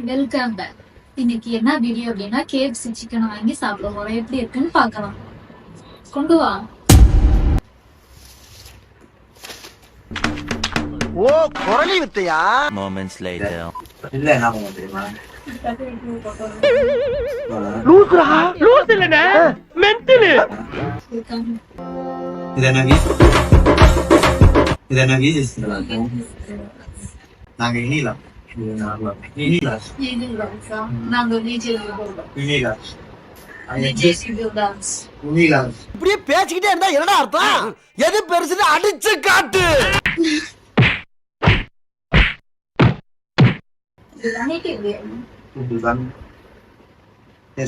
Welcome back. இன்னைக்கு என்ன video அப்படின்னா KFC சிக்கன் வாங்கி சாப்பிட போறோம். எப்படி இருக்குன்னு பார்க்கலாம். கொண்டு வா. ஓ குரலி வித்தையா? Moments later. இல்ல என்ன பண்ண தெரியுமா? லூசுடா லூசு இல்லனே மென்டல். இதென்ன வீஸ் நாங்க இனிலாம் இப்படியே பேசிக்கிட்டே இருந்தா என்னடா அர்த்தம்? எது பெருசுன்னு அடிச்சு காட்டு.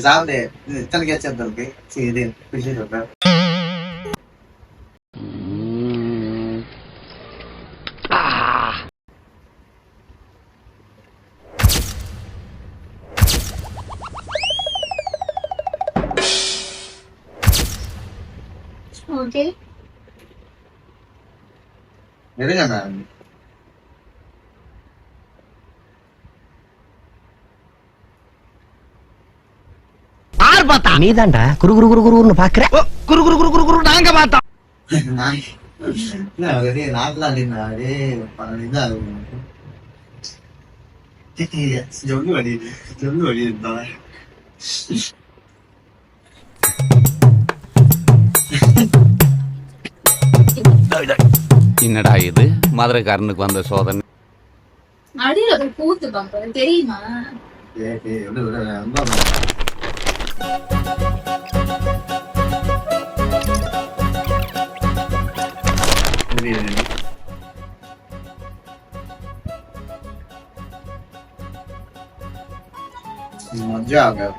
சாப்பிடு இத்தனை கேட்சப் இருக்கு. சரி இது பிடிச்சி சொல்றேன். ஓகே. எடுங்க மேம். யார் பார்த்தா? நீதான்டா குரு குரு குரு குருன்னு பாக்குற. குரு குரு குரு குரு குரு நாங்க பார்த்தோம். என்னடா இது மதுரைக்காரனுக்கு வந்த சோதனை. அடியில போய் பூத்து பாக்க தெரியுமா? मजा आ गया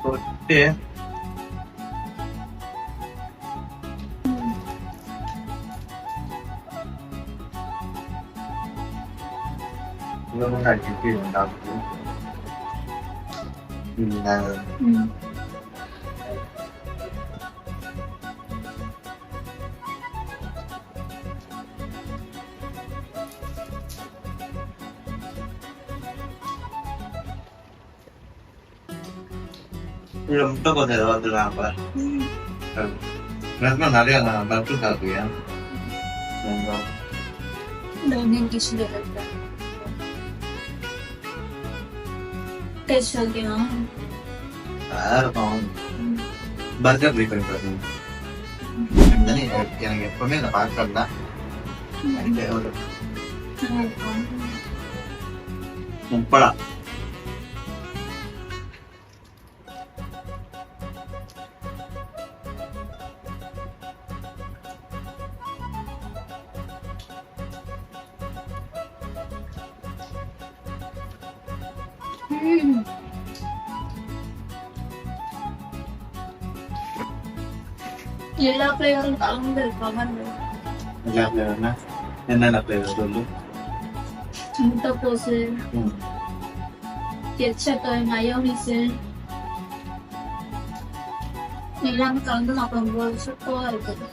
छोटे முட்டை கொஞ்சம் வந்துடலாம். அப்ப நிறைய பட்டு சாப்பிடுவேன். பர்கர் ப்ரிஃபர் பண்ணுவேன். எனக்கு எப்பவுமே இந்த பர்கர் தான் முப்படா. எல்லா பிளேவரும் கலந்து இருக்காங்க. எல்லா ஃப்ளேவர்னா என்னென்ன ஃப்ளேவர் சொல்லு? முட்டைக்கோசு, கெட்சப், மயோனீஸ் எல்லாமே கலந்து சாப்பிடும்போது சூப்பரா இருக்குது.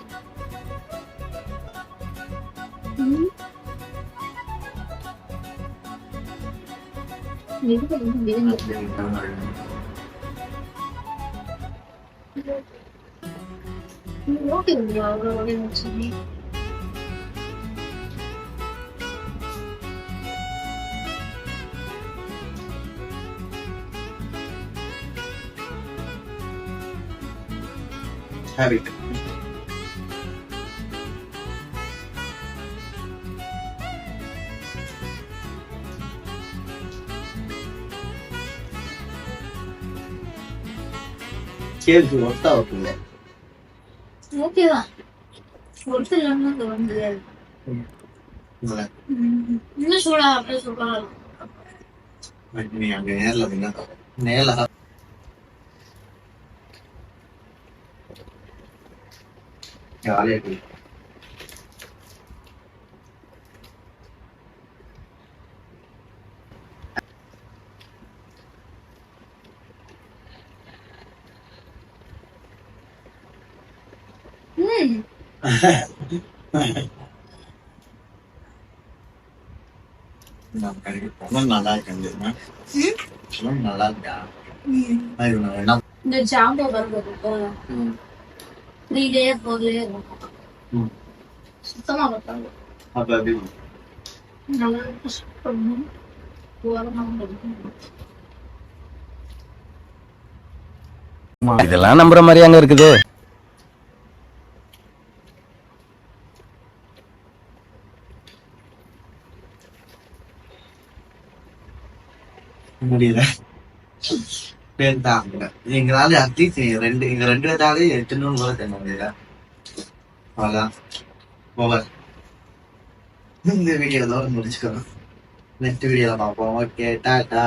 ஓகே, அவ்வளோ இருந்துச்சு. Have it. கேள்வி ஒத்தா வைக்கல. ஓகேதான். ஒருத்தர் இல்லைன்னா வந்து இன்னும் சூடா அப்படியே சூப்பரா இருக்கும். நீ அங்க நேர்ல நேர்ல ஜாலியா இருக்கு. நான் கண்டிப்பா நல்லா இருக்கேன். நல்லா இருக்கா? அது நான் என்ன இந்த ஜாம்போ பர்கர் ம். 3 லேயர் 4 லேயர் ம். சுத்தமா பார்த்தாங்க அப்ப எப்படி நல்லா பண்ணணும் இதெல்லாம் நம்புற மாதிரியாங்க இருக்குது? முடியல பேர் தான் எங்களால அட்லீஸ்ட் எங்க ரெண்டு பேராலே எத்தனை கூட தெரிய முடியல. அவ்வளோதான் ஓவர். இந்த வீடியோ தான் முடிச்சுக்கணும். நெக்ஸ்ட் வீடியோல பார்ப்போம். ஓகே டாடா.